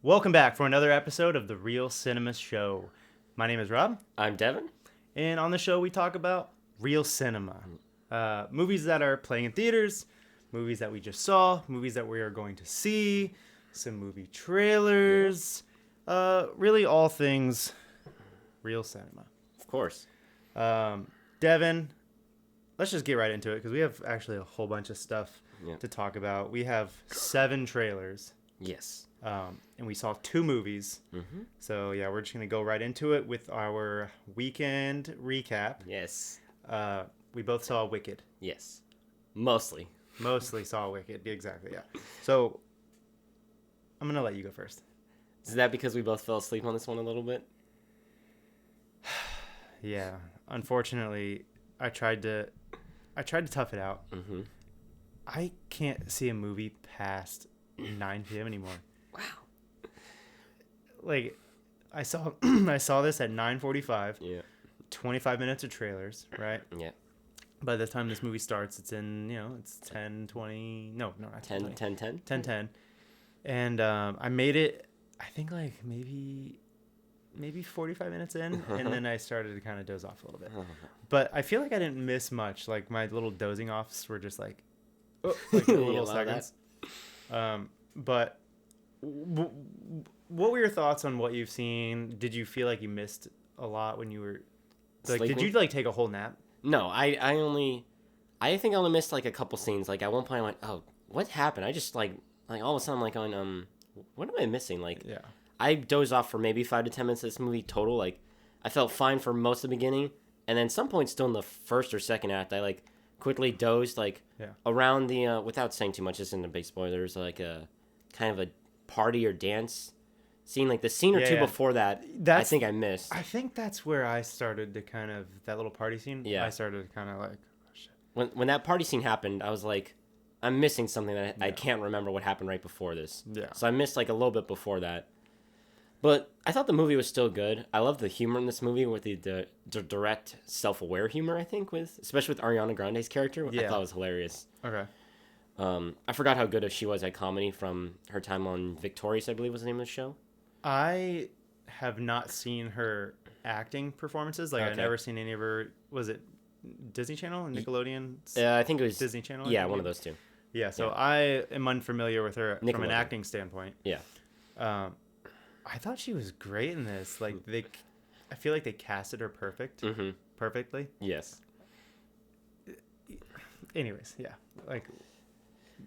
Welcome back for another episode of the Real Cinema Show. My name is Rob, I'm Devin. and on the show we talk about real cinema. Movies that are playing in theaters, movies that we just saw, movies that we are going to see, some movie trailers, really all things real cinema. Of course. Devin, let's just get right into it because we have actually a whole bunch of stuff Yeah. to talk about. We have 7 trailers. Yes. And we saw 2 movies. Mm-hmm. So, yeah, we're just going to go right into it with our weekend recap. Yes. We both saw Wicked. Yes. Mostly. Mostly saw Wicked. Exactly, yeah. So, I'm going to let you go first. Is that because we both fell asleep on this one a little bit? Yeah. Unfortunately, I tried to tough it out. Mm-hmm. I can't see a movie past 9 p.m. anymore. Wow. Like, I saw this at 9:45. Yeah. 25 minutes of trailers, right? Yeah. By the time this movie starts, it's in, it's 10:20. No, not 10, 10:20. 10. 10:10. And I made it, I think, like, maybe 45 minutes in, and then I started to kind of doze off a little bit. But I feel like I didn't miss much. Like, my little dozing offs were just, like little seconds. But what were your thoughts on what you've seen? Did you feel like you missed a lot when you were, like, Sleeping? did you, like, take a whole nap? No, I think I only missed like a couple scenes. Like at one point I went, oh, what happened? I just like all of a sudden I'm like on, what am I missing? Like, Yeah. I dozed off for maybe 5 to 10 minutes of this movie total. Like, I felt fine for most of the beginning. And then some point still in the first or second act, I like quickly dozed like around the, without saying too much, this isn't a big spoiler, there's like a kind of a party or dance scene. Like the scene or two before that, I think I missed. I think that's where I started to kind of, that little party scene. Yeah. I started to kind of like, oh, shit. When that party scene happened, I was like, I'm missing something that I can't remember what happened right before this. Yeah. So I missed like a little bit before that. But I thought the movie was still good. I love the humor in this movie with the direct self-aware humor, I think, especially with Ariana Grande's character. I thought it was hilarious. Okay. I forgot how good she was at comedy from her time on Victorious, I believe was the name of the show. I have not seen her acting performances. Like, I've never seen any of her, was it Disney Channel and Nickelodeon? I think it was Disney Channel? Yeah, one of those two. Yeah, so I am unfamiliar with her from an acting standpoint. Yeah. I thought she was great in this. Like, I feel like they casted her perfectly. Yes. Anyways, yeah. Like,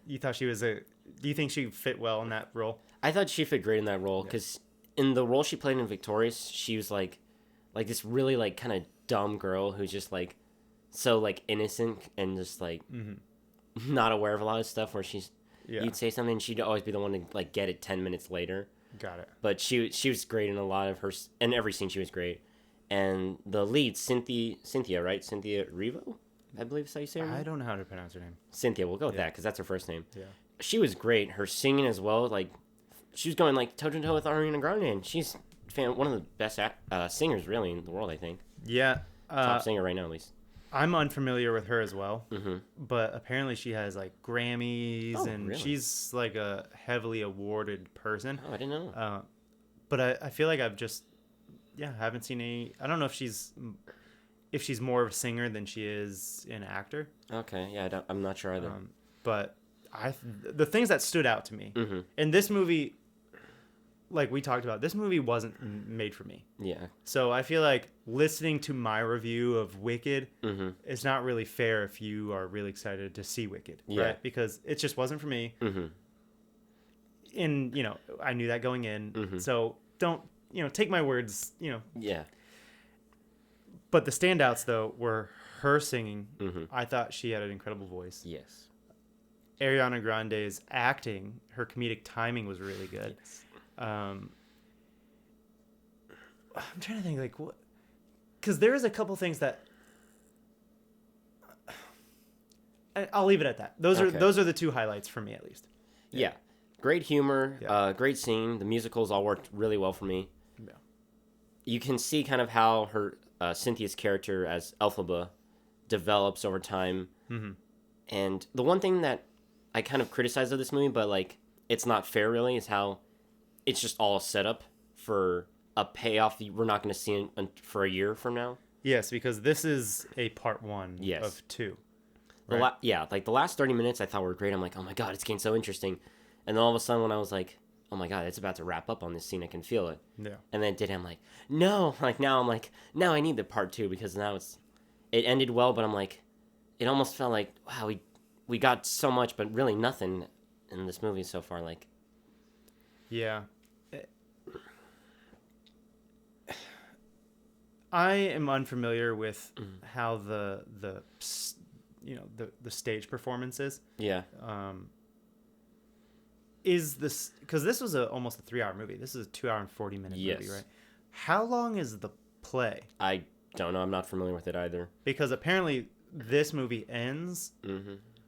you thought she was do you think she fit well in that role? I thought she fit great in that role because in the role she played in Victorious, she was like this really like kind of dumb girl who's just like so like innocent and just like not aware of a lot of stuff. Where you'd say something, and she'd always be the one to like get it 10 minutes later. Got it. But she was great in a lot of her, in every scene she was great. And the lead, Cynthia, right? Cynthia Erivo, I believe is how you say her name. I don't know how to pronounce her name. Cynthia, we'll go with that because that's her first name. Yeah. She was great. Her singing as well, like she was going like toe to toe with Ariana Grande, and she's one of the best singers really in the world, I think. Yeah. Top singer right now, at least. I'm unfamiliar with her as well, Mm-hmm. but apparently she has like Grammys, and really? she's like a heavily awarded person. Oh, I didn't know. But I feel like I've just, haven't seen any. I don't know if she's more of a singer than she is an actor. Okay, yeah, I'm not sure either. But the things that stood out to me in this movie, like we talked about, this movie wasn't made for me. Yeah. So I feel like listening to my review of Wicked is not really fair if you are really excited to see Wicked, right? Because it just wasn't for me. And, I knew that going in. So don't, take my words, Yeah. But the standouts, though, were her singing. I thought she had an incredible voice. Yes. Ariana Grande's acting, her comedic timing was really good. Yes. I'm trying to think, like, what, because there is a couple things that I'll leave it at that. Those are the 2 highlights for me, at least. Yeah. Great humor, Yeah. great scene. The musicals all worked really well for me. Yeah. You can see kind of how her Cynthia's character as Elphaba develops over time. And the one thing that I kind of criticize of this movie, but like it's not fair really, is how it's just all set up for a payoff we're not going to see for a year from now. Yes, because this is a part 1 Yes. of 2. Right? Like the last 30 minutes I thought were great. I'm like, oh my God, it's getting so interesting. And then all of a sudden when I was like, oh my God, it's about to wrap up on this scene, I can feel it. Yeah. And then I'm like, no. Like now I'm like, now I need the part 2 because now it ended well, but I'm like, it almost felt like, wow, we got so much, but really nothing in this movie so far. Like, yeah. I am unfamiliar with how the stage performance is. Yeah. Is this because this was almost a 3-hour movie? This is a 2 hour and 40-minute movie, right? How long is the play? I don't know. I'm not familiar with it either. Because apparently this movie ends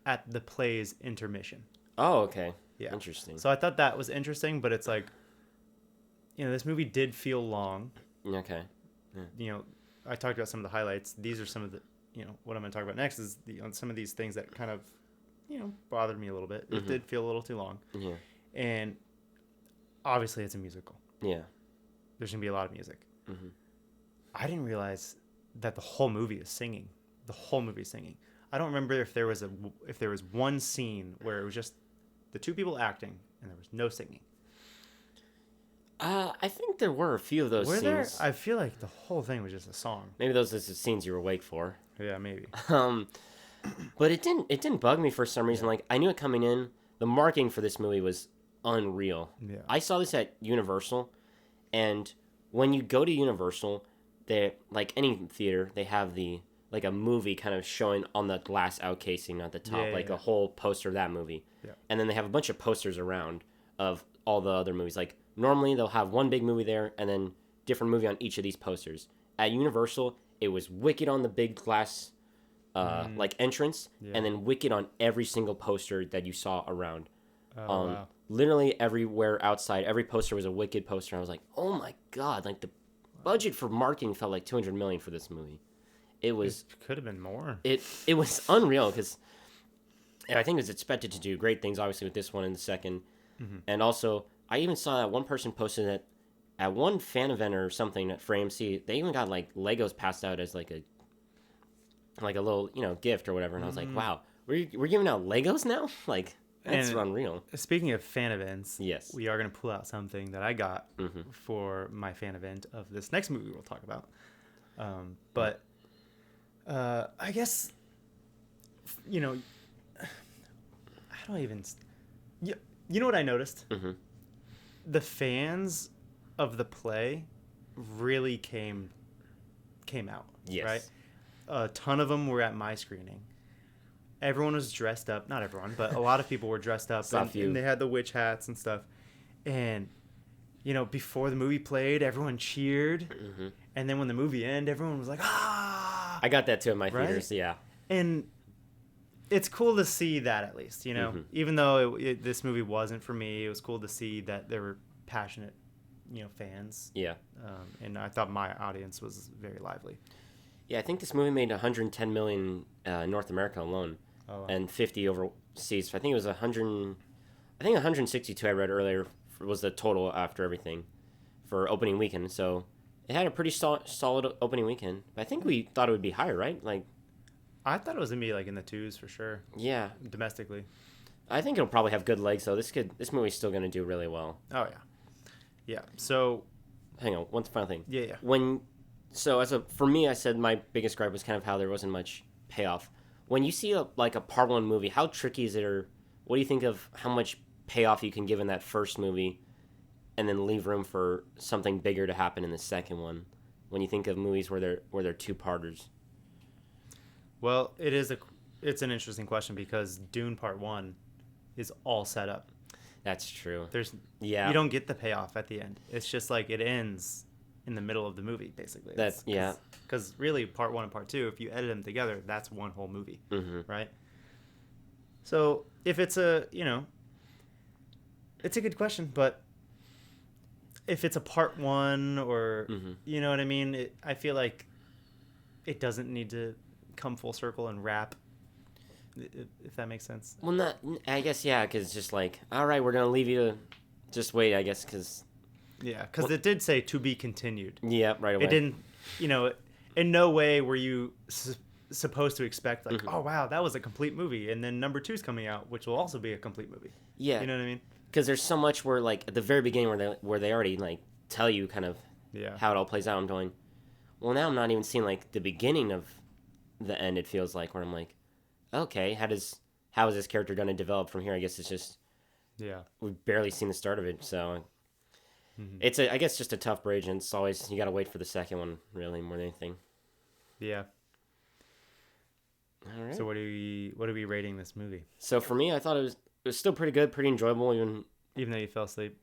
at the play's intermission. Oh, okay. Yeah. Interesting. So I thought that was interesting, but it's like, this movie did feel long. Okay. Yeah. I talked about some of the highlights. These are some of the, what I'm going to talk about next is some of these things that kind of, bothered me a little bit. It did feel a little too long. Yeah. And obviously it's a musical. Yeah. There's going to be a lot of music. I didn't realize that the whole movie is singing. The whole movie is singing. I don't remember if there was one scene where it was just the two people acting and there was no singing. I think there were a few of those scenes. There? I feel like the whole thing was just a song. Maybe those are the scenes you were awake for. Yeah, maybe. But it didn't bug me for some reason. Like I knew it coming in. The marketing for this movie was unreal. Yeah. I saw this at Universal, and when you go to Universal, they like any theater, they have like a movie kind of showing on the glass outcasing at the top, a whole poster of that movie. Yeah. And then they have a bunch of posters around of all the other movies. Like normally they'll have one big movie there and then different movie on each of these posters. At Universal, it was Wicked on the big glass entrance, and then Wicked on every single poster that you saw around. Wow. Literally everywhere outside, every poster was a Wicked poster. I was like, oh my God, like the budget for marketing felt like $200 million for this movie. It could have been more. It was unreal because I think it was expected to do great things, obviously, with this one and the second. And also, I even saw that one person posted that at one fan event or something for AMC, they even got like Legos passed out as like a little gift or whatever. And I was like, wow, we're giving out Legos now? Like that's unreal. Speaking of fan events, yes, we are going to pull out something that I got for my fan event of this next movie we'll talk about. But I guess how do I even? You know what I noticed? The fans of the play really came out. Yes. Right. A ton of them were at my screening. Everyone was dressed up. Not everyone, but a lot of people were dressed up. And they had the witch hats and stuff. And, before the movie played, everyone cheered. And then when the movie ended, everyone was like, ah! I got that too in my theaters, yeah. And it's cool to see that at least, Even though this movie wasn't for me, it was cool to see that there were passionate, fans. Yeah. And I thought my audience was very lively. Yeah, I think this movie made $110 million in North America alone, and 50 overseas. I think it was 162. I read earlier was the total after everything for opening weekend. So it had a pretty solid opening weekend. But I think we thought it would be higher, right? Like, I thought it was gonna be like in the 2s for sure. Yeah, domestically. I think it'll probably have good legs though. This movie's still gonna do really well. Oh yeah. So, hang on, one final thing. Yeah. For me, I said my biggest gripe was kind of how there wasn't much payoff. When you see a part 1 movie, how tricky is it, or what do you think of how much payoff you can give in that first movie, and then leave room for something bigger to happen in the second one? When you think of movies where they're 2-parters. Well, it's an interesting question because Dune Part 1 is all set up. That's true. You don't get the payoff at the end. It's just like it ends in the middle of the movie, basically. Because really, Part 1 and Part 2, if you edit them together, that's one whole movie, right? So if it's it's a good question, but if it's a Part 1 or, you know what I mean? I feel like it doesn't need to come full circle and wrap, if that makes sense. Well, I guess, yeah, because it's just like, all right, we're going to leave you to just wait, I guess, because Yeah, because it did say to be continued. Yeah, right away. It didn't, in no way were you supposed to expect like, oh wow, that was a complete movie, and then number 2 is coming out, which will also be a complete movie. Yeah, you know what I mean? Because there's so much where like at the very beginning where they already like tell you kind of how it all plays out. I'm going, well, now I'm not even seeing like the beginning of the end. It feels like where I'm like, okay, how is this character going to develop from here? I guess it's just we've barely seen the start of it, so it's I guess just a tough bridge, and it's always you got to wait for the second one really more than anything. Yeah. All right. So what are we rating this movie? So for me, I thought it was still pretty good, pretty enjoyable, even though you fell asleep.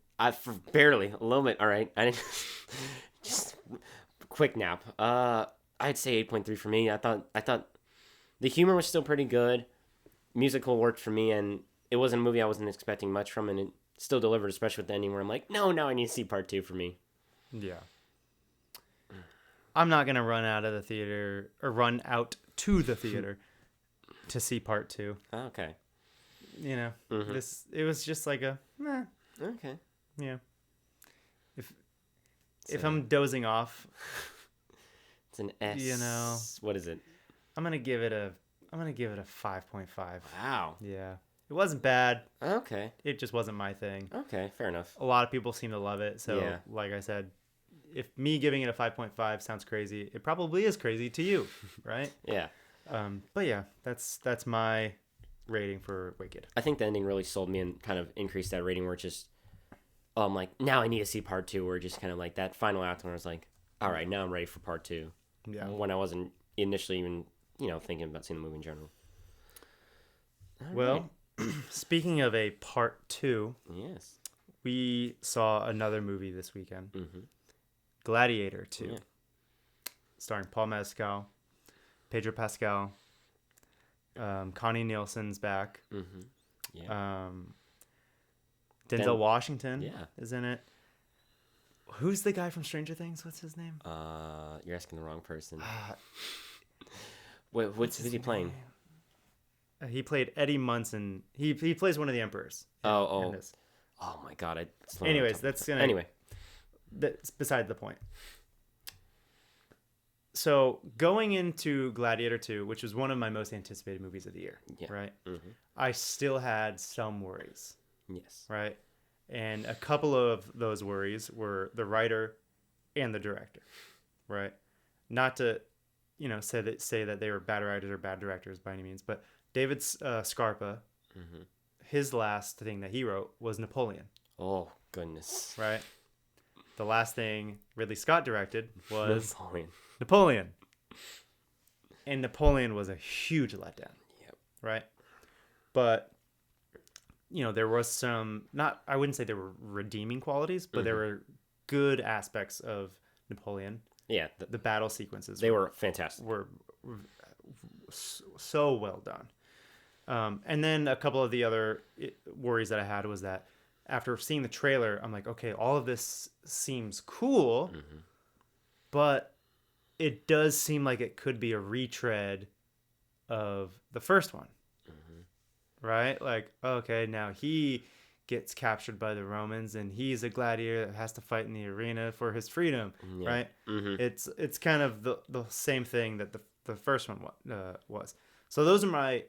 Barely a little bit. All right, I didn't just quick nap. I'd say 8.3 for me. I thought the humor was still pretty good. Musical worked for me, and it wasn't a movie I wasn't expecting much from, and it still delivered, especially with the ending where I'm like, no, now I need to see part 2 for me. Yeah. I'm not gonna run out of the theater or run out to the theater to see part 2. Okay. It was just like a meh. Okay. Yeah. If I'm dozing off, it's an S. What is it? I'm gonna give it a 5.5. Wow. Yeah. It wasn't bad. Okay. It just wasn't my thing. Okay, fair enough. A lot of people seem to love it. So, like I said, if me giving it a 5.5 sounds crazy, it probably is crazy to you, right? Yeah. But yeah, that's my rating for Wicked. I think the ending really sold me and kind of increased that rating where it's just, I'm like, now I need to see part 2, where just kind of like that final act where I was like, all right, now I'm ready for part 2. Yeah. When I wasn't initially even, thinking about seeing the movie in general. Well, speaking of a part 2, yes, we saw another movie this weekend, Gladiator 2, starring Paul Mescal, Pedro Pascal, Connie Nielsen's back, Denzel Washington is in it. Who's the guy from Stranger Things? What's his name? You're asking the wrong person. Who's he playing? He played Eddie Munson. He plays one of the emperors. Oh my God! Anyways, that's beside the point. So going into Gladiator 2, which was one of my most anticipated movies of the year, right? Mm-hmm. I still had some worries. Yes. Right? And a couple of those worries were the writer and the director, right? Not to, say that they were bad writers or bad directors by any means, but David Scarpa, his last thing that he wrote was Napoleon. Oh, goodness. Right? The last thing Ridley Scott directed was Napoleon. And Napoleon was a huge letdown. Yep. Right? But, there was some, I wouldn't say there were redeeming qualities, but there were good aspects of Napoleon. Yeah. The battle sequences. They were fantastic. Were so well done. And then a couple of the other worries that I had was that after seeing the trailer, I'm like, okay, all of this seems cool, but it does seem like it could be a retread of the first one. Right? Like, okay, now he gets captured by the Romans and he's a gladiator that has to fight in the arena for his freedom, right? It's kind of the same thing that the first one was. So those are my,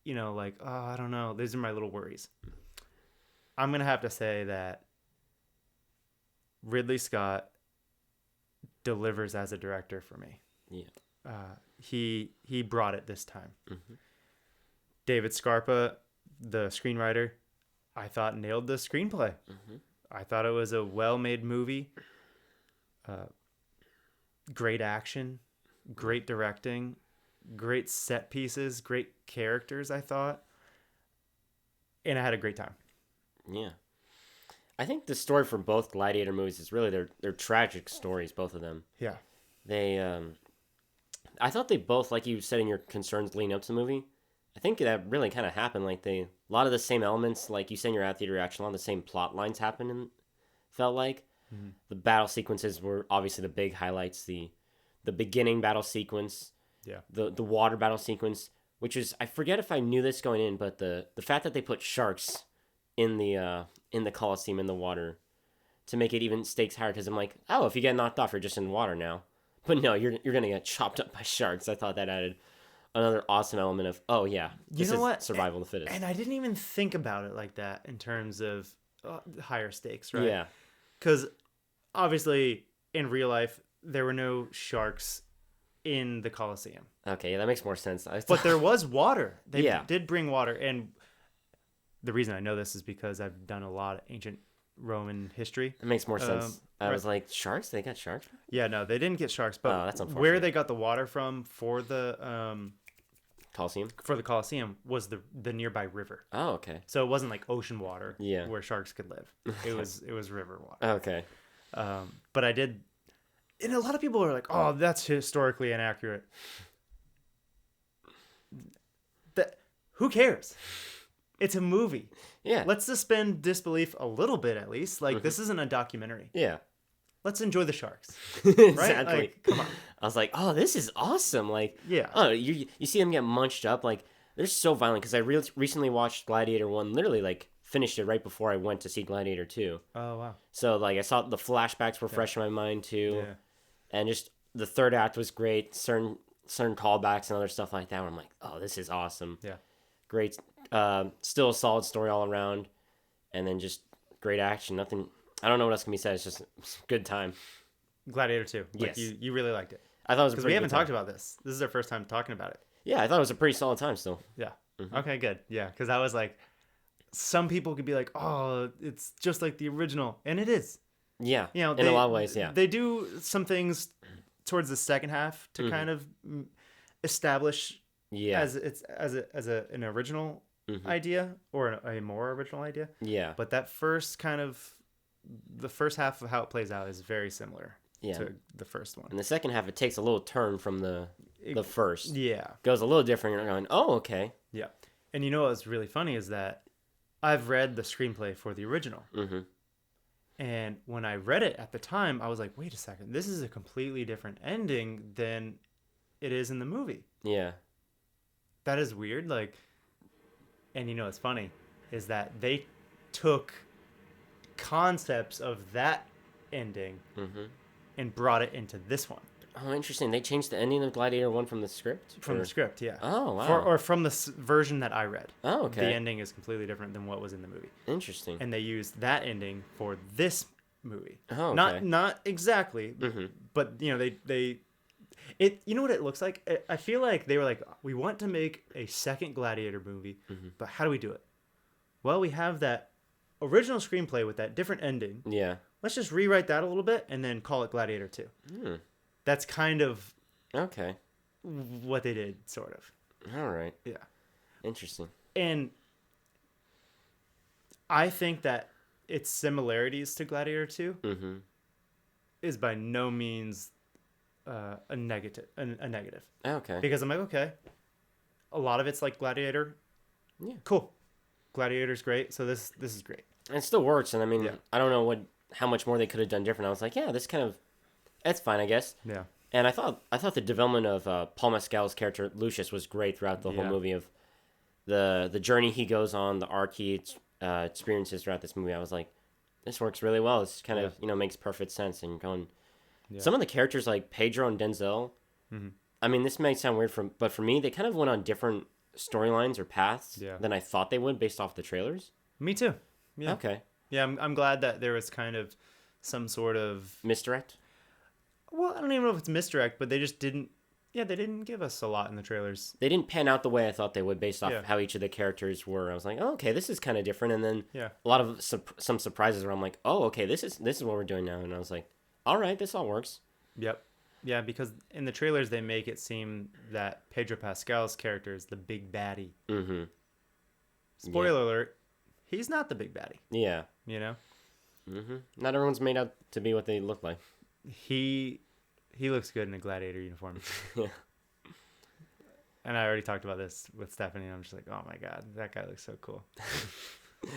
I don't know. These are my little worries. I'm going to have to say that Ridley Scott delivers as a director for me. Yeah. He brought it this time. David Scarpa, the screenwriter, I thought nailed the screenplay. I thought it was a well-made movie. Great action, great directing, great set pieces, great characters, I thought. And I had a great time. Yeah. I think the story for both Gladiator movies is really they're tragic stories, both of them. Yeah. They I thought they both, like you said in your concerns leading up to the movie, I think that really kind of happened. Like a lot of the same elements, like you said in your ad theater reaction, a lot of the same plot lines happened and felt like. The battle sequences were obviously the big highlights. The beginning battle sequence, the water battle sequence, which is, I forget if I knew this going in, but the fact that they put sharks in the Colosseum in the water, to make it even stakes higher because I'm like, oh, if you get knocked off, you're just in water now. But no, you're gonna get chopped up by sharks. I thought that added another awesome element of, oh yeah, this is survival of the fittest. And I didn't even think about it like that in terms of higher stakes, right? Yeah. Because obviously in real life there were no sharks in the Colosseum. Okay, yeah, that makes more sense. But there was water. They did bring water, and the reason I know this is because I've done a lot of ancient Roman history. It makes more sense. I was like, sharks? They got sharks? Yeah, no, they didn't get sharks, but that's unfortunate. Where they got the water from for the Colosseum? For the Colosseum was the nearby river. Oh, okay. So it wasn't like ocean water where sharks could live. It was river water. Okay. But I did, and a lot of people are like, "Oh, that's historically inaccurate." Who cares? It's a movie. Yeah. Let's suspend disbelief a little bit at least. Like, this isn't a documentary. Yeah. Let's enjoy the sharks. Exactly. Right? Like, come on. I was like, oh, this is awesome. Like, yeah. Oh, you see them get munched up. Like, they're so violent. Because I recently watched Gladiator 1, literally, like, finished it right before I went to see Gladiator 2. Oh, wow. So, like, I saw the flashbacks were fresh in my mind, too. Yeah. And just the third act was great. Certain callbacks and other stuff like that where I'm like, oh, this is awesome. Yeah. Great. Still a solid story all around. And then just great action. Nothing. I don't know what else can be said. It's just a good time. Gladiator 2. Like, yes. You really liked it. I thought it was because we haven't talked about this. This is our first time talking about it. Yeah, I thought it was a pretty solid time still. Yeah. Okay, good. Yeah, because I was like, some people could be like, oh, it's just like the original, and it is. Yeah. In a lot of ways, yeah. They do some things towards the second half to kind of establish as an original idea or a more original idea. Yeah. But that first the first half of how it plays out is very similar to the first one. In the second half, it takes a little turn from the first. Yeah. Goes a little different. You're going, oh, okay. Yeah. And you know what's really funny is that I've read the screenplay for the original. Mm-hmm. And when I read it at the time, I was like, wait a second. This is a completely different ending than it is in the movie. Yeah. That is weird. Like, and you know what's funny is that they took concepts of that ending and brought it into this one. Oh, interesting. They changed the ending of Gladiator 1 from the script? From the script, yeah. Oh, wow. Or from the version that I read. Oh, okay. The ending is completely different than what was in the movie. Interesting. And they used that ending for this movie. Oh, okay. Not exactly, but, you know, you know what it looks like? I feel like they were like, we want to make a second Gladiator movie, but how do we do it? Well, we have that original screenplay with that different ending. Yeah. Let's just rewrite that a little bit and then call it Gladiator 2. That's kind of what they did, sort of. All right. Yeah. Interesting. And I think that its similarities to Gladiator 2 is by no means a negative. Okay. Because I'm like, okay, a lot of it's like Gladiator. Yeah. Cool. Gladiator's great, so this is great. And it still works, and I mean, I don't know how much more they could have done different. I was like, yeah, this kind of, that's fine, I guess. Yeah. And I thought the development of Paul Mescal's character Lucius was great throughout the whole movie. Of the journey he goes on, the arc he experiences throughout this movie. I was like, this works really well. This kind of makes perfect sense. And going, some of the characters like Pedro and Denzel. I mean, this might sound weird but for me, they kind of went on different storylines or paths than I thought they would based off the trailers. Me too. Yeah. Okay. Yeah, I'm glad that there was kind of some sort of misdirect. Well, I don't even know if it's misdirect, but they just didn't. Yeah, they didn't give us a lot in the trailers. They didn't pan out the way I thought they would based off how each of the characters were. I was like, oh, okay, this is kind of different. And then a lot of some surprises where I'm like, oh, okay, this is what we're doing now. And I was like, all right, this all works. Yep. Yeah, because in the trailers they make it seem that Pedro Pascal's character is the big baddie. Mm-hmm. Spoiler alert, he's not the big baddie. Yeah. You know? Mm-hmm. Not everyone's made out to be what they look like. He looks good in a Gladiator uniform. Yeah. And I already talked about this with Stephanie, and I'm just like, oh my god, that guy looks so cool.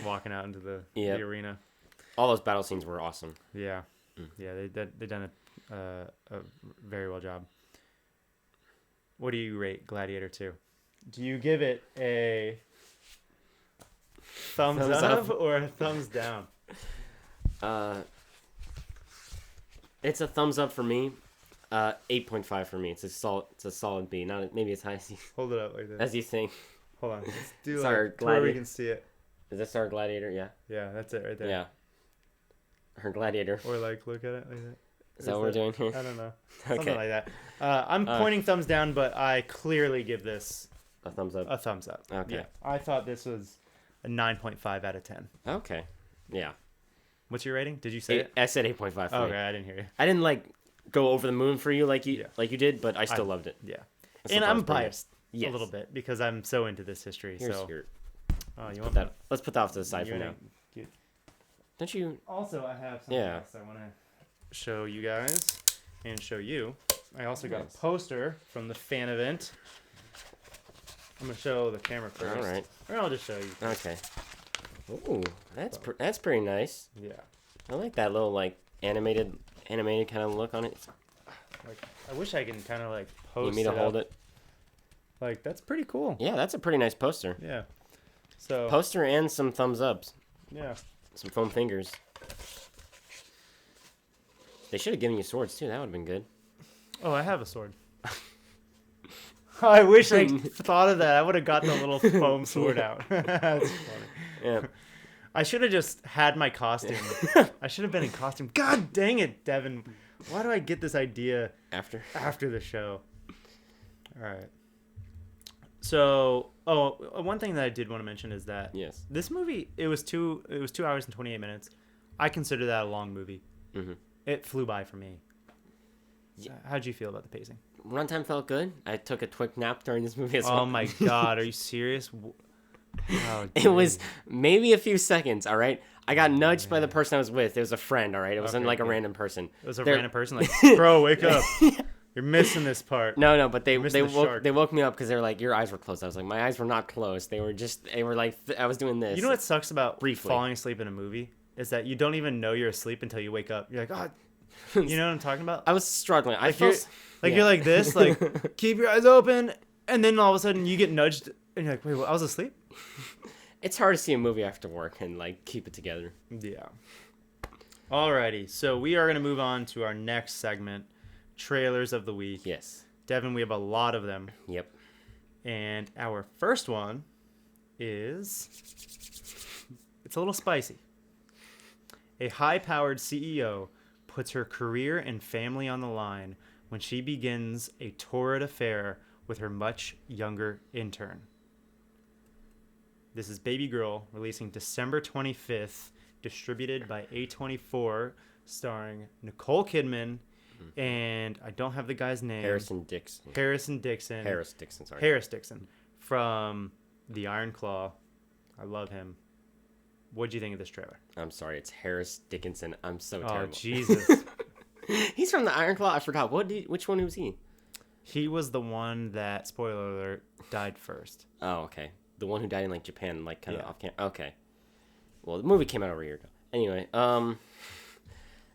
Walking out into the arena. All those battle scenes were awesome. Yeah. Yeah, they done a very well job. What do you rate Gladiator 2? Do you give it a thumbs up or a thumbs down? It's a thumbs up for me. 8.5 for me. It's a solid B. Not maybe as high as you, Hold it up like this. as you think. Hold on. Let's do It's like our where we Gladiator. can see it. Is this our Gladiator? Yeah. Yeah, that's it right there. Yeah. Her Gladiator. Or like look at it like that. Is that what we're doing here? I don't know. Okay. Something like that. I'm pointing thumbs down, but I clearly give this A thumbs up. a thumbs up. Okay. Yeah. I thought this was a 9.5 out of 10. Okay. Yeah. What's your rating? Did you say it? I said 8.5 for Okay, me. I didn't hear you. I didn't like go over the moon for you like you did, but I still loved it. Yeah. I still And thought it I'm was pretty biased good. Yes. a little bit because I'm so into this history. Here's so your. you Put that. Let's put that off to the side you for wanna now. get- Don't you? Also, I have something Yeah. else I want to show you guys and show you. I also got Nice. a poster from the fan event. I'm gonna show the camera first. All right. Or I'll just show you. Okay. Ooh, that's pretty nice. Yeah. I like that little like animated kind of look on it. Like, I wish I can kind of like You post need me to hold up. it? Like, that's pretty cool. Yeah, that's a pretty nice poster. Yeah. So. Poster and some thumbs ups. Yeah. Some foam fingers. They should have given you swords too. That would have been good. Oh, I have a sword. I wish I thought of that. I would have got the little foam sword out. That's funny. Yeah. I should have just had my costume. I should have been in costume. God dang it, Devin. Why do I get this idea after the show? All right. So, one thing that I did want to mention is that Yes. this movie, it was 2 hours and 28 minutes. I consider that a long movie. Mm-hmm. It flew by for me. Yeah. How'd you feel about the pacing? Runtime felt good. I took a quick nap during this movie as well. Oh my God, are you serious? Wow, It was maybe a few seconds, all right? I got nudged by the person I was with. It was a friend, all right? It wasn't like a random person. It was a They're- random person like, bro, wake up. You're missing this part. No, but they missing the shark. woke me up because they were like, your eyes were closed. I was like, my eyes were not closed. They were like, I was doing this. You know what sucks about Briefly. falling asleep in a movie? Is that you don't even know you're asleep until you wake up. You're like, oh, you know what I'm talking about? I was struggling. I Like, felt you're like this, like, keep your eyes open, and then all of a sudden you get nudged, and you're like, wait, what? I was asleep? It's hard to see a movie after work and like keep it together. Yeah. Alrighty, so we are going to move on to our next segment, trailers of the week. Yes. Devin, we have a lot of them. Yep. And our first one is, it's a little spicy. A high-powered CEO puts her career and family on the line when she begins a torrid affair with her much younger intern. This is Baby Girl, releasing December 25th, distributed by A24, starring Nicole Kidman, and I don't have the guy's name. Harris Dixon, sorry. Harris Dixon from The Iron Claw. I love him. What'd you think of this trailer? I'm sorry, it's Harris Dickinson. I'm so Oh, terrible. Jesus. He's from the Iron Claw. I forgot. Which one was he? He was the one that, spoiler alert, died first. Oh, okay. The one who died in like Japan, like kind of Yeah. off camera. Okay. Well, the movie came out over a year ago. Anyway,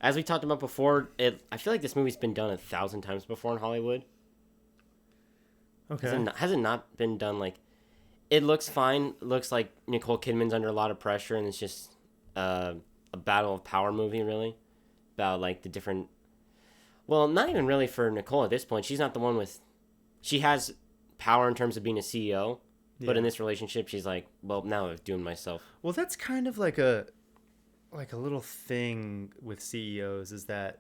as we talked about before, I feel like this movie's been done 1,000 times before in Hollywood. Okay. Has it not been done like? It looks fine. It looks like Nicole Kidman's under a lot of pressure, and it's just a battle of power movie, really, about like the different. Well, not even really for Nicole at this point. She's not the one with. She has power in terms of being a CEO, but in this relationship, she's like, well, now I'm doing myself. Well, that's kind of like a little thing with CEOs is that,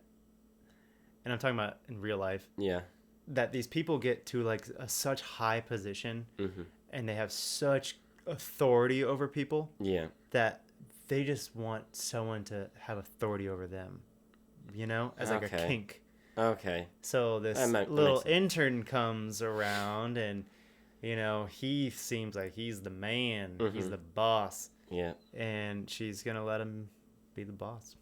and I'm talking about in real life, Yeah. that these people get to like such high position Mm-hmm. and they have such authority over people Yeah. that they just want someone to have authority over them, you know, as like a Okay. kink. Okay. So this That little makes sense. intern comes around and, you know, he seems like he's the man, he's Mhm. the boss, Yeah. and she's going to let him be the boss.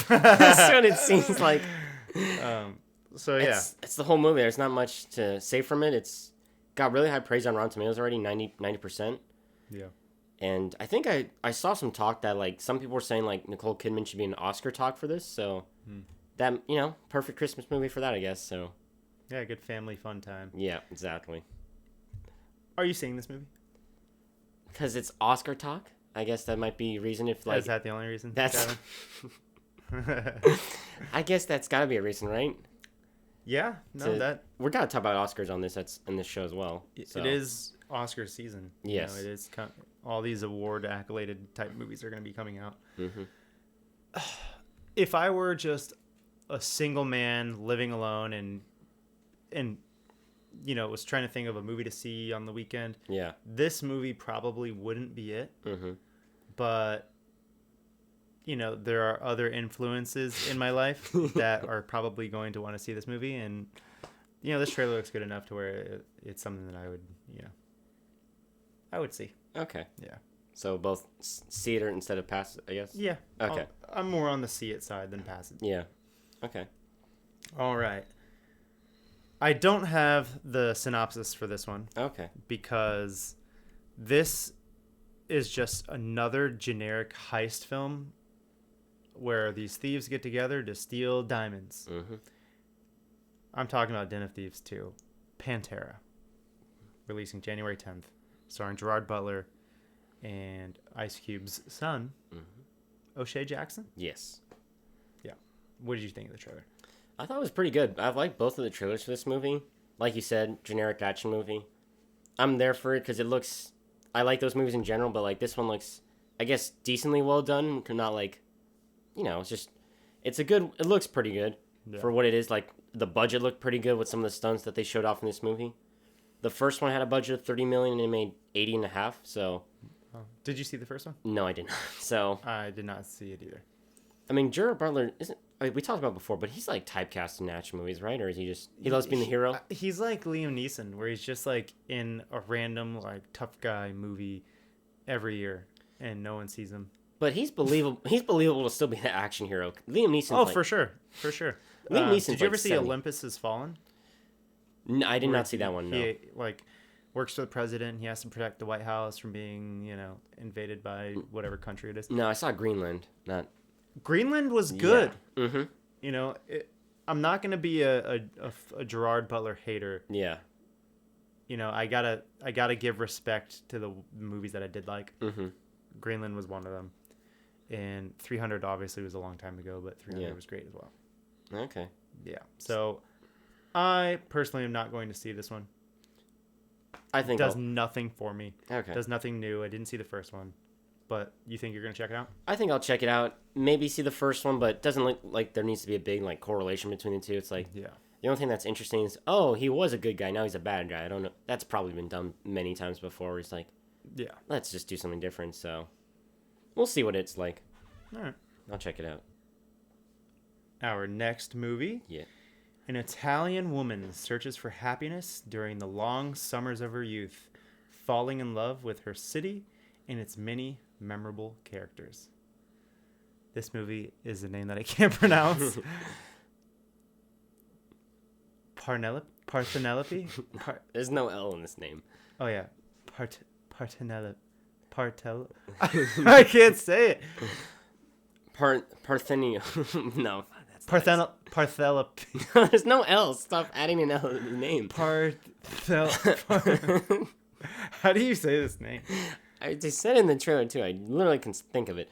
That's what it seems like. So yeah. It's the whole movie. There's not much to say from it. It's got really high praise on Rotten Tomatoes already, 90%. Yeah. And I think I saw some talk that like some people were saying like Nicole Kidman should be an Oscar talk for this. So that, you know, perfect Christmas movie for that, I guess. So Yeah, good family fun time. yeah, exactly. Are you seeing this movie? Because it's Oscar talk. I guess that might be a reason if like Is that the only reason? that's Gavin? I guess that's got to be a reason, right? Yeah, no, we're gonna talk about Oscars on this. That's in this show as well. So. It is Oscar season. Yes, it is. All these award accoladed type movies are going to be coming out. Mm-hmm. If I were just a single man living alone and was trying to think of a movie to see on the weekend, yeah, this movie probably wouldn't be it. Mm-hmm. But there are other influences in my life that are probably going to want to see this movie, and this trailer looks good enough to where it's something that I would see. Okay. Yeah. So both see it instead of pass it, I guess? Yeah. Okay. I'm more on the see it side than pass it. Yeah. Okay. All right. I don't have the synopsis for this one. Okay. Because this is just another generic heist film where these thieves get together to steal diamonds. Mm-hmm. I'm talking about Den of Thieves 2. Pantera. Releasing January 10th. Starring Gerard Butler and Ice Cube's son, O'Shea Jackson. Yes. Yeah. What did you think of the trailer? I thought it was pretty good. I've liked both of the trailers for this movie. Like you said, generic action movie. I'm there for it because it looks... I like those movies in general, but like this one looks, I guess, decently well done. Not like, it's just... It's a good... It looks pretty good for what it is. Like, the budget looked pretty good with some of the stunts that they showed off in this movie. The first one had a budget of $30 million and it made 80.5. So, did you see the first one? No, I didn't. So I did not see it either. I mean, Gerard Butler isn't. We talked about it before, but he's like typecast in action movies, right? Or is he loves being the hero? He's like Liam Neeson, where he's just like in a random like tough guy movie every year, and no one sees him. But he's believable. He's believable to still be the action hero. Liam Neeson. Oh, for sure. Liam Neeson. Did you ever see Olympus Has Fallen? No, I did not see that one. No. He works for the president. He has to protect the White House from being, invaded by whatever country it is. No, I saw Greenland. Not. Greenland was good. Yeah. Mm-hmm. I'm not gonna be a Gerard Butler hater. Yeah. I gotta give respect to the movies that I did like. Mm-hmm. Greenland was one of them, and 300 obviously was a long time ago, but 300 was great as well. Okay. Yeah. So, I personally am not going to see this one. I think it does nothing for me. Okay. Does nothing new. I didn't see the first one, but you think you're gonna check it out? I think I'll check it out. Maybe see the first one, but it doesn't look like there needs to be a big correlation between the two. It's like the only thing that's interesting is he was a good guy, now he's a bad guy. I don't know. That's probably been done many times before. Where it's like, let's just do something different. So we'll see what it's like. All right. I'll check it out. Our next movie. Yeah. An Italian woman searches for happiness during the long summers of her youth, falling in love with her city and its many memorable characters. This movie is a name that I can't pronounce. Parthenelope? There's no L in this name. Oh, yeah. Parthenelope. I can't say it. Parthenio. No. Parthenelope. There's no L. Stop adding an L in the name. How do you say this name? They said it in the trailer too. I literally can think of it.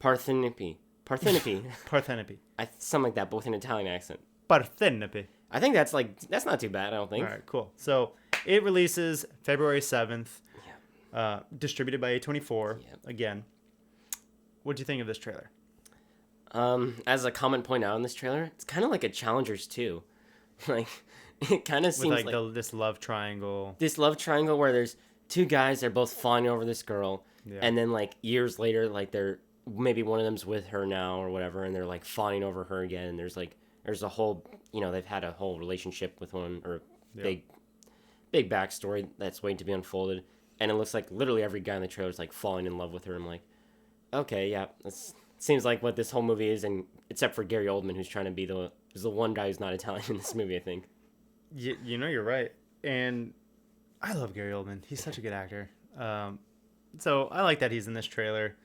Parthenope. Parthenope. Something like that, but with an Italian accent. Parthenope. I think that's not too bad. I don't think. All right, cool. So it releases February 7th. Yeah. Distributed by A24. Yeah. Again. What do you think of this trailer? As a comment point out in this trailer, it's kind of like a Challengers 2. Like, it kind of seems like this love triangle. This love triangle where there's two guys, they're both fawning over this girl, and then years later, they're maybe one of them's with her now or whatever, and they're fawning over her again. And there's a whole, they've had a whole relationship with one, or big backstory that's waiting to be unfolded. And it looks like literally every guy in the trailer is falling in love with her. I'm like, okay, yeah, that's. Seems like what this whole movie is, and except for Gary Oldman, who's trying to be the one guy who's not Italian in this movie, I think. You're right, and I love Gary Oldman. He's such a good actor. So I like that he's in this trailer.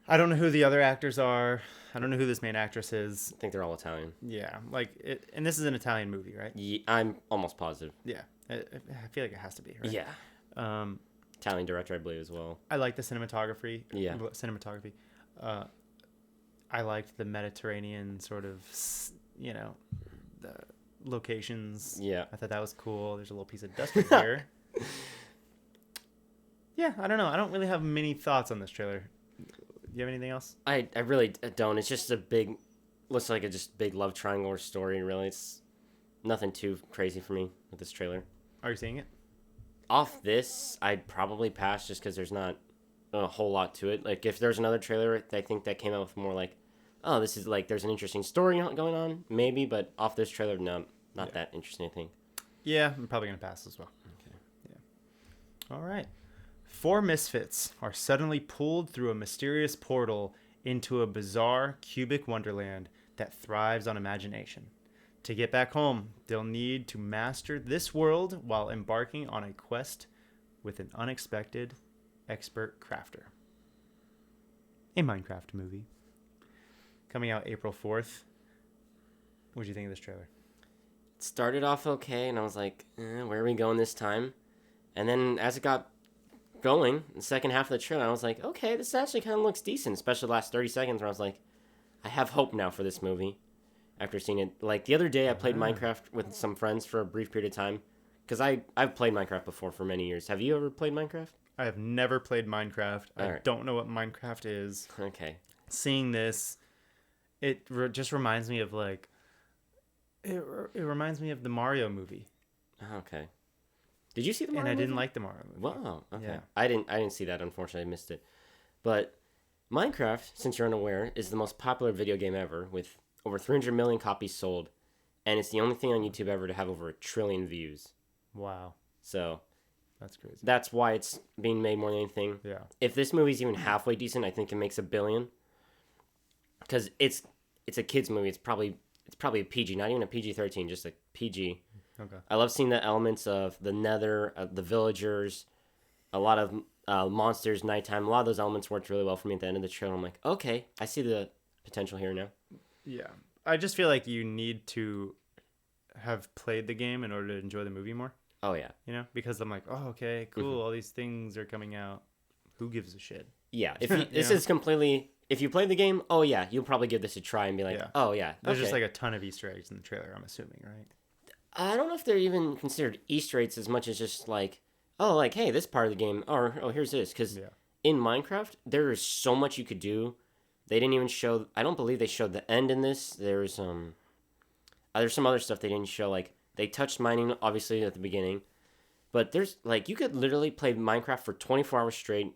I don't know who the other actors are. I don't know who this main actress is. I think they're all Italian. Yeah, and this is an Italian movie, right? Yeah, I'm almost positive. Yeah, I feel like it has to be, right? Yeah. Italian director, I believe, as well. I like the cinematography. Yeah. Cinematography. I liked the Mediterranean sort of, the locations. Yeah. I thought that was cool. There's a little piece of dust right here. Yeah, I don't know. I don't really have many thoughts on this trailer. Do you have anything else? I really don't. It's just looks like a just big love triangle or story, really. It's nothing too crazy for me with this trailer. Are you seeing it? Off this, I'd probably pass just because there's not a whole lot to it. Like, if there's another trailer, I think that came out with more like, oh, this is like, there's an interesting story going on, maybe, but off this trailer, no, not that interesting, I think. Yeah, I'm probably going to pass as well. Okay. Yeah. All right. 4 misfits are suddenly pulled through a mysterious portal into a bizarre cubic wonderland that thrives on imagination. To get back home, they'll need to master this world while embarking on a quest with an unexpected expert crafter. A Minecraft movie. Coming out April 4th. What did you think of this trailer? It started off okay, and I was like, where are we going this time? And then as it got going, the second half of the trailer, I was like, okay, this actually kind of looks decent, especially the last 30 seconds where I was like, I have hope now for this movie after seeing it. Like, the other day I played Minecraft with some friends for a brief period of time, because I've played Minecraft before for many years. Have you ever played Minecraft? I have never played Minecraft. I don't know what Minecraft is. Okay. Seeing this, it just reminds me of, like, it reminds me of the Mario movie. Okay. Did you see the Mario movie? And I didn't movie? like the Mario movie. Wow. Okay. Yeah. I didn't see that, unfortunately. I missed it. But Minecraft, since you're unaware, is the most popular video game ever, with over 300 million copies sold, and it's the only thing on YouTube ever to have over 1 trillion views. Wow. So that's crazy. That's why it's being made more than anything. Yeah. If this movie's even halfway decent, I think it makes $1 billion. Because it's a kids movie. It's probably a PG, not even a PG-13, just a PG. Okay. I love seeing the elements of the Nether, the villagers, a lot of monsters, nighttime. A lot of those elements worked really well for me at the end of the trailer. I'm like, okay, I see the potential here now. Yeah. I just feel like you need to have played the game in order to enjoy the movie more. Oh, yeah. You know? Because I'm like, oh, okay, cool. Mm-hmm. All these things are coming out. Who gives a shit? Yeah. This is completely... If you play the game, oh, yeah, you'll probably give this a try and be like, oh, yeah. There's just like a ton of Easter eggs in the trailer, I'm assuming, right? I don't know if they're even considered Easter eggs as much as just like, oh, like, hey, this part of the game, or, oh, here's this. Because in Minecraft, there is so much you could do. They didn't even show... I don't believe they showed the end in this. There's some other stuff they didn't show. Like, they touched mining, obviously, at the beginning. But there's, like, you could literally play Minecraft for 24 hours straight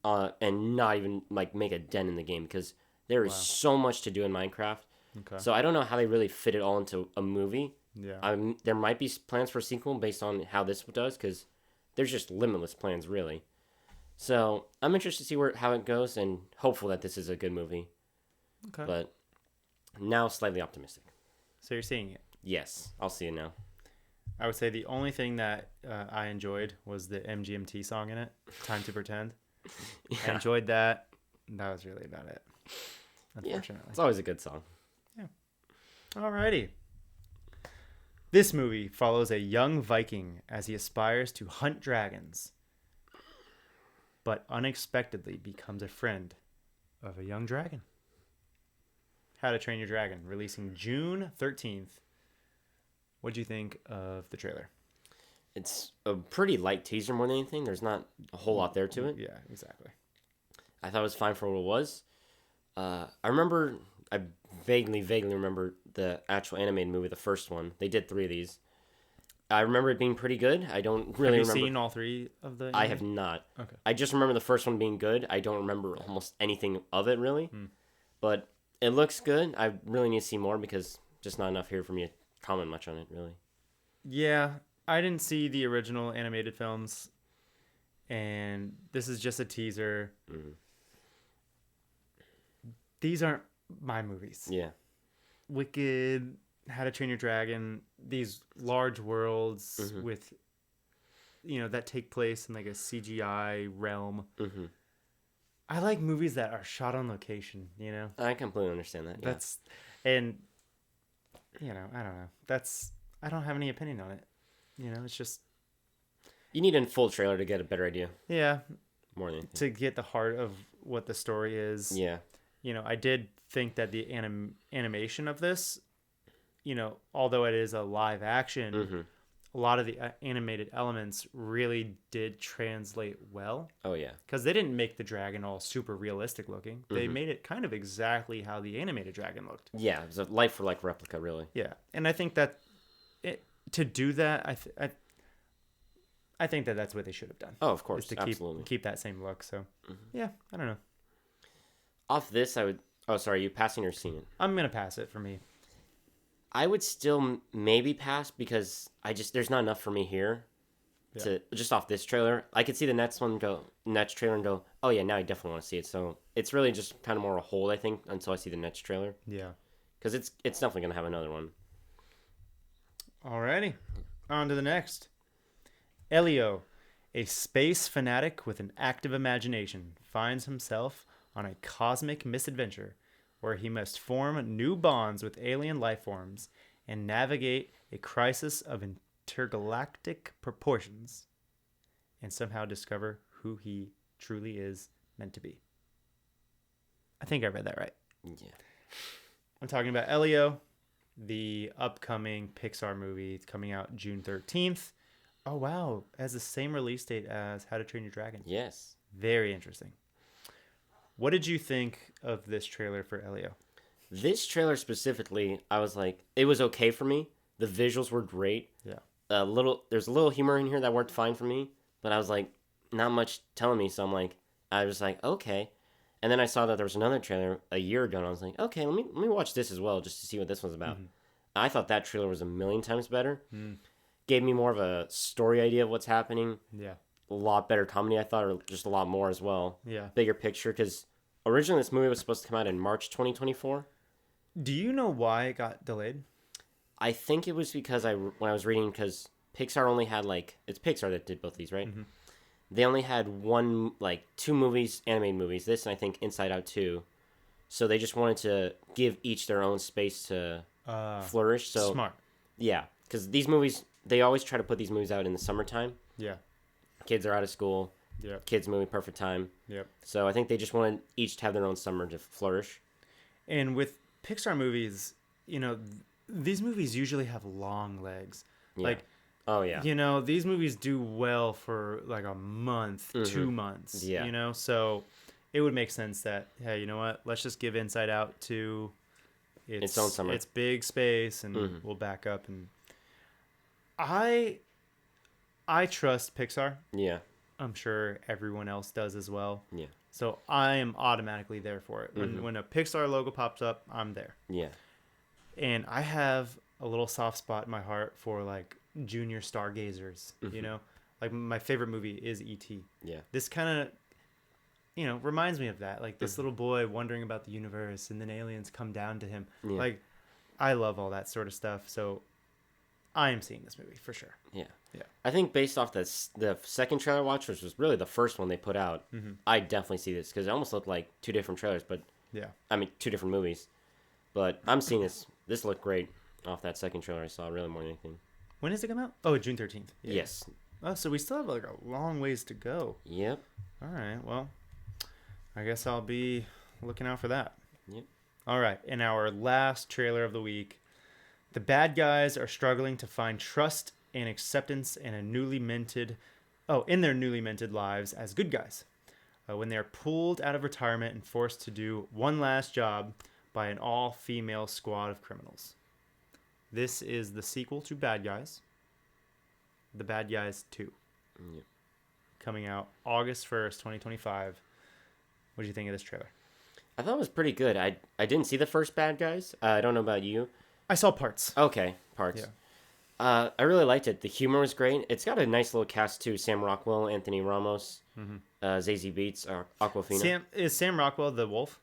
and not even, like, make a dent in the game. Because there is so much to do in Minecraft. Okay. So I don't know how they really fit it all into a movie. Yeah. There might be plans for a sequel based on how this does. Because there's just limitless plans, really. So I'm interested to see how it goes, and hopeful that this is a good movie. Okay. But now slightly optimistic. So you're seeing it? Yes, I'll see it now. I would say the only thing that I enjoyed was the MGMT song in it, "Time to Pretend." I enjoyed that. That was really about it. Unfortunately, it's always a good song. Yeah. Alrighty. This movie follows a young Viking as he aspires to hunt dragons, but unexpectedly becomes a friend of a young dragon. How to Train Your Dragon, releasing June 13th. What do you think of the trailer? It's a pretty light teaser more than anything. There's not a whole lot there to it. Yeah, exactly. I thought it was fine for what it was. I vaguely remember the actual animated movie, the first one. They did 3 of these. I remember it being pretty good. I don't really remember. Have you seen all 3 of the? I have not. Okay. I just remember the first one being good. I don't remember almost anything of it, really. But it looks good. I really need to see more because just not enough here for me to comment much on it, really. Yeah, I didn't see the original animated films, and this is just a teaser. Mm-hmm. These aren't my movies. Yeah. Wicked, How to Train Your Dragon, these large worlds with, that take place in like a CGI realm. Mm-hmm. I like movies that are shot on location, I completely understand that. Yeah. I don't know. I don't have any opinion on it. It's just... You need a full trailer to get a better idea. Yeah. More than anything. To get the heart of what the story is. Yeah. I did think that the animation of this, although it is a live action, Mm-hmm. a lot of the animated elements really did translate well. Oh yeah. Because they didn't make the dragon all super realistic looking. They Mm-hmm. made it kind of exactly how the animated dragon looked. Yeah, it was a like for like replica, really. Yeah, and I think that to do that, I think that that's what they should have done. Oh, of Is course, to absolutely. keep that same look. So, yeah, I don't know. Off this, I would. Oh, sorry, you passing or seeing it? I'm gonna pass it for me. I would still maybe pass because there's not enough for me here. Yeah. To just off this trailer, I could see the next trailer and go, oh yeah, now I definitely want to see it. So it's really just kind of more a hold, I think, until I see the next trailer. Yeah. Because it's definitely gonna have another one. Alrighty, on to the next. Elio, a space fanatic with an active imagination, finds himself on a cosmic misadventure where he must form new bonds with alien life forms and navigate a crisis of intergalactic proportions and somehow discover who he truly is meant to be. I think I read that right. Yeah. I'm talking about Elio, the upcoming Pixar movie. It's coming out June 13th. Oh, wow. It has the same release date as How to Train Your Dragon. Yes. Very interesting. What did you think of this trailer for Elio? This trailer specifically, I was like, it was okay for me. The visuals were great. Yeah. There's a little humor in here that worked fine for me, but I was like, not much telling me. So I was like, okay. And then I saw that there was another trailer a year ago, and I was like, okay, let me watch this as well, just to see what this one's about. Mm-hmm. I thought that trailer was a million times better. Mm. Gave me more of a story idea of what's happening. Yeah. A lot better comedy, I thought, or just a lot more as well. Yeah. Bigger picture, because originally this movie was supposed to come out in March 2024. Do you know why it got delayed? I think it was because when I was reading, because Pixar only had it's Pixar that did both these, right? Mm-hmm. They only had two movies, animated movies, this and I think Inside Out 2. So they just wanted to give each their own space to flourish. So smart. Yeah, because these movies, they always try to put these movies out in the summertime. Yeah. Kids are out of school. Yeah. Kids movie, perfect time. Yep. So I think they just wanted each to have their own summer to flourish. And with Pixar movies, these movies usually have long legs. Yeah. Oh, yeah. These movies do well for a month, 2 months. Yeah. So it would make sense that, hey, you know what? Let's just give Inside Out to its own summer. It's big space, and we'll back up. And I trust Pixar. Yeah. I'm sure everyone else does as well. Yeah. So I am automatically there for it. When a Pixar logo pops up, I'm there. Yeah. And I have a little soft spot in my heart for junior stargazers. My favorite movie is E.T. Yeah. This kind of reminds me of that. This little boy wondering about the universe, and then aliens come down to him. Yeah. I love all that sort of stuff. So I am seeing this movie for sure. Yeah. Yeah. I think based off the second trailer I watched, which was really the first one they put out, I definitely see this because it almost looked like two different trailers, but yeah, I mean 2 different movies. But I'm seeing this. This looked great off that second trailer I saw, really more than anything. When does it come out? Oh, June 13th. Yeah. Yes. Oh, so we still have a long ways to go. Yep. All right. Well, I guess I'll be looking out for that. Yep. All right. In our last trailer of the week, the bad guys are struggling to find trust and acceptance in their newly minted lives as good guys when they are pulled out of retirement and forced to do one last job by an all-female squad of criminals. This is the sequel to Bad Guys, The Bad Guys 2, coming out August 1st, 2025. What do you think of this trailer? I thought it was pretty good. I didn't see the first Bad Guys. I don't know about you. I saw parts. Okay, parts. Yeah. I really liked it. The humor was great. It's got a nice little cast too. Sam Rockwell, Anthony Ramos, Zazie Beetz, Awkwafina. Is Sam Rockwell the wolf?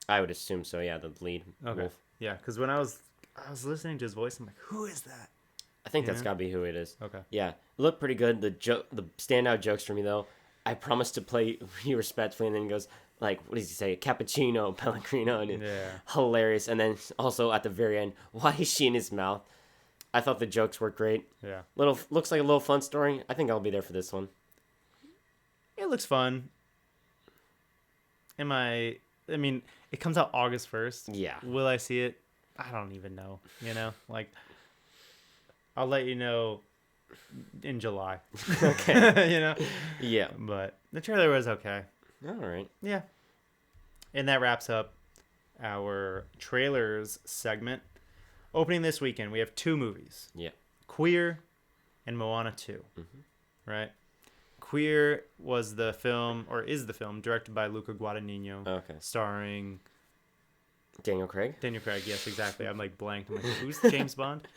I would assume so. Yeah, the lead wolf. Yeah, because when I was listening to his voice, I'm like, who is that? I think that's gotta be who it is. Okay. Yeah, it looked pretty good. The standout jokes for me though. I promised to play you respectfully, and then he goes what does he say? Cappuccino, Pellegrino, and hilarious. And then also at the very end, why is she in his mouth? I thought the jokes were great. Yeah. Looks like a little fun story. I think I'll be there for this one. It looks fun. I mean, it comes out August 1st. Yeah. Will I see it? I don't even know. Like, I'll let you know in July. Okay. Yeah. But the trailer was okay. All right. Yeah. And that wraps up our trailers segment. Opening this weekend, we have 2 movies. Yeah. Queer and Moana 2. Mm-hmm. Right? Queer was the film, or is the film, directed by Luca Guadagnino. Okay. Starring Daniel Craig? Daniel Craig, yes, exactly. I'm like blanked. I'm like, who's James Bond?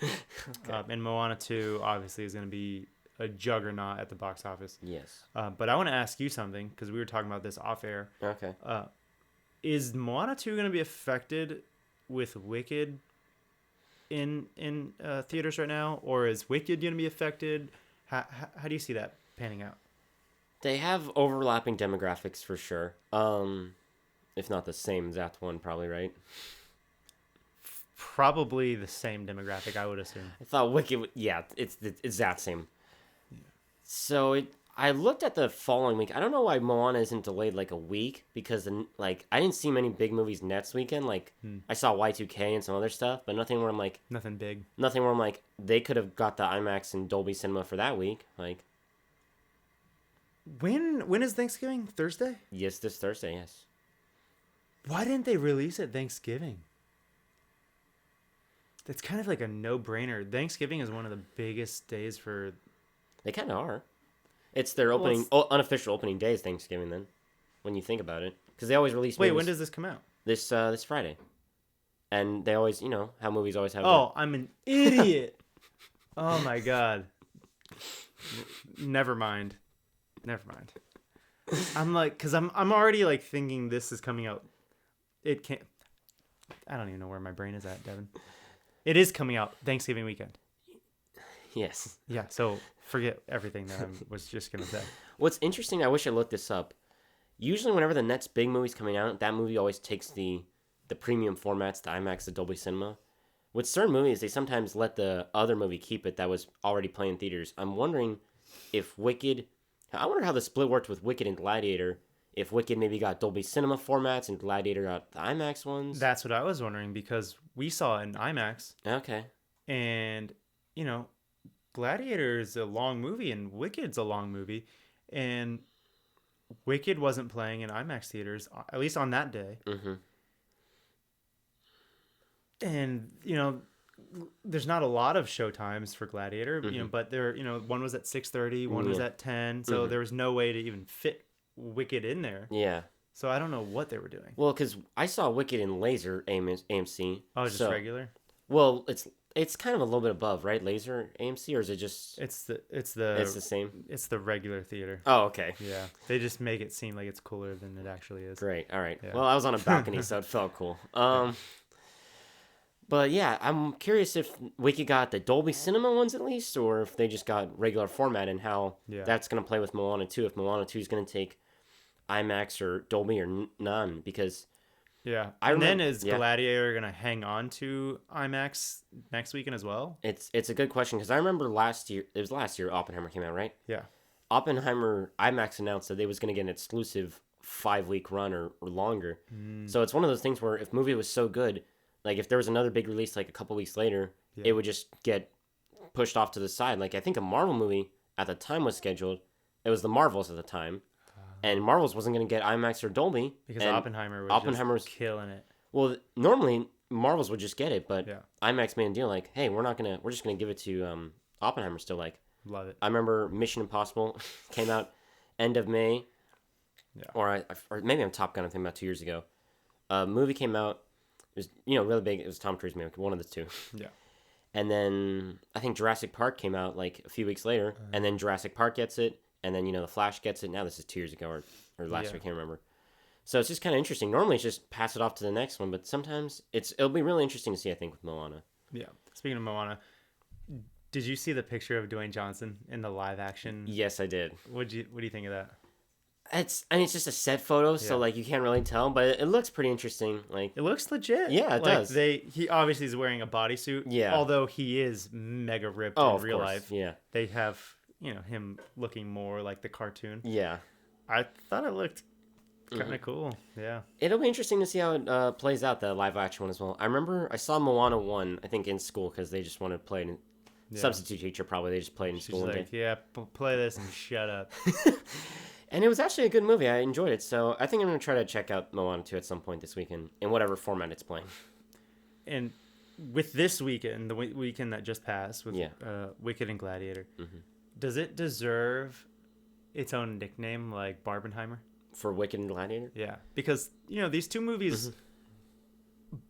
Okay. And Moana 2 obviously is going to be a juggernaut at the box office. Yes. But I want to ask you something, because we were talking about this off air. Okay. Is Moana 2 going to be affected with Wicked in theaters right now? Or is Wicked going to be affected? How do you see that panning out? They have overlapping demographics for sure. If not the same exact one, probably, right? Probably the same demographic, I would assume. I thought Wicked, yeah, it's that same. Yeah. So I looked at the following week. I don't know why Moana isn't delayed like a week, because I didn't see many big movies next weekend. Like I saw Y2K and some other stuff, but nothing where I'm like nothing big. Nothing where I'm like they could have got the IMAX and Dolby Cinema for that week. Like when is Thanksgiving? Thursday? Yes, this Thursday. Yes. Why didn't they release it Thanksgiving? That's kind of like a no-brainer. Thanksgiving is one of the biggest days for... They kind of are. It's their unofficial opening day is Thanksgiving then, when you think about it. Because they always release Wait, movies when does this come out? This Friday. And they always, how movies always have... Oh, I'm an idiot. Oh, my God. Never mind. I'm like... Because I'm already like thinking this is coming out... It can't... I don't even know where my brain is at, Devin. It is coming out Thanksgiving weekend. Yes. Yeah, so forget everything that I was just going to say. What's interesting, I wish I looked this up. Usually whenever the next big movie's coming out, that movie always takes the premium formats, the IMAX, the Dolby Cinema. With certain movies, they sometimes let the other movie keep it that was already playing in theaters. I'm wondering if Wicked... I wonder how the split worked with Wicked and Gladiator. If Wicked maybe got Dolby Cinema formats and Gladiator got the IMAX ones. That's what I was wondering, because we saw it in IMAX. Okay. And, Gladiator is a long movie and Wicked's a long movie. And Wicked wasn't playing in IMAX theaters, at least on that day. Mm-hmm. And, there's not a lot of show times for Gladiator, but there, one was at 6:30, one was at 10. So there was no way to even fit Wicked in there. Yeah. So I don't know what they were doing. Well, because I saw Wicked in Laser AMC. Oh, just regular? Well, it's kind of a little bit above, right? Laser AMC, or is it just... It's the same? It's the regular theater. Oh, okay. Yeah. They just make it seem like it's cooler than it actually is. Great. All right. Yeah. Well, I was on a balcony, so it felt cool. But yeah, I'm curious if Wicked got the Dolby Cinema ones at least, or if they just got regular format, and how that's going to play with Moana 2. If Moana 2 is going to take IMAX or Dolby or none, because then is Gladiator gonna hang on to IMAX next weekend as well? It's a good question, because I remember last year Oppenheimer came out, right? Yeah. Oppenheimer IMAX announced that they was gonna get an exclusive 5-week run or longer. So it's one of those things where if movie was so good, like if there was another big release like a couple weeks later, it would just get pushed off to the side. Like I think a Marvel movie at the time was scheduled. It was the Marvels at the time. And Marvels wasn't going to get IMAX or Dolby. Because Oppenheimer was just killing it. Well, normally Marvels would just get it, but IMAX made a deal like, hey, we're just going to give it to Oppenheimer still. Like, love it. I remember Mission Impossible came out end of May. Yeah. Or maybe I'm Top Gun, I think about 2 years ago. Movie came out. It was, really big. It was Tom Cruise movie, one of the two. Yeah. And then I think Jurassic Park came out like a few weeks later, and then Jurassic Park gets it. And then, The Flash gets it. Now this is 2 years ago or last week, I can't remember. So it's just kind of interesting. Normally it's just pass it off to the next one, but sometimes it'll be really interesting to see, I think, with Moana. Yeah. Speaking of Moana, did you see the picture of Dwayne Johnson in the live action? Yes, I did. What do you think of that? It's just a set photo, so like you can't really tell, but it looks pretty interesting. Like it looks legit. Yeah, it does. He obviously is wearing a bodysuit. Yeah. Although he is mega ripped in real life. Yeah. They have him looking more like the cartoon. Yeah. I thought it looked kind of cool. Yeah. It'll be interesting to see how it plays out, the live action one as well. I remember I saw Moana 1, I think, in school because they just wanted to play it. Substitute teacher, probably. They just played in school. She's like, yeah, play this and shut up. And it was actually a good movie. I enjoyed it. So I think I'm going to try to check out Moana 2 at some point this weekend in whatever format it's playing. And with this weekend, the weekend that just passed with Wicked and Gladiator, does it deserve its own nickname like Barbenheimer? For Wicked and Gladiator? Yeah. Because, these two movies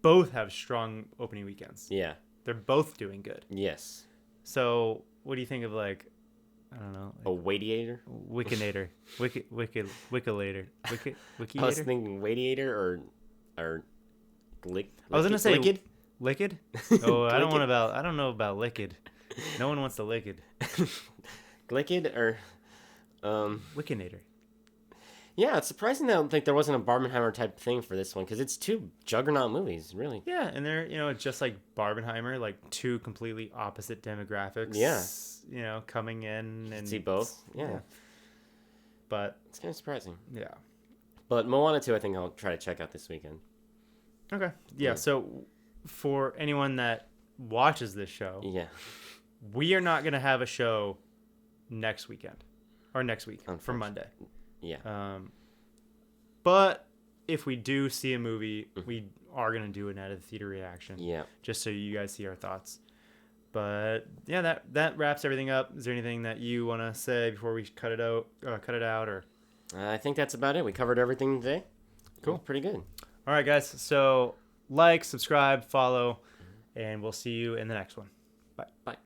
both have strong opening weekends. Yeah. They're both doing good. Yes. So, what do you think of I don't know. A Wadiator? Wickinator. Wickelator. Wickiator? I was thinking Wadiator or Lick. I was gonna say Liquid. Liquid? Oh, I don't know about Liquid. No one wants the Liquid. Liquid or Wickinator. Yeah, it's surprising that there wasn't a Barbenheimer type thing for this one because it's two juggernaut movies, really. Yeah, and they're just like Barbenheimer, like two completely opposite demographics. Yeah, coming in and see both. Yeah, but it's kind of surprising. Yeah, but Moana 2, I think I'll try to check out this weekend. Okay. Yeah. So for anyone that watches this show, we are not gonna have a show next weekend or next week for Monday. Yeah. But if we do see a movie, we are going to do an out of the theater reaction. Yeah. Just so you guys see our thoughts. But yeah, that wraps everything up. Is there anything that you want to say before we cut it out or? I think that's about it. We covered everything today. Cool. Pretty good. All right, guys. So subscribe, follow, and we'll see you in the next one. Bye. Bye.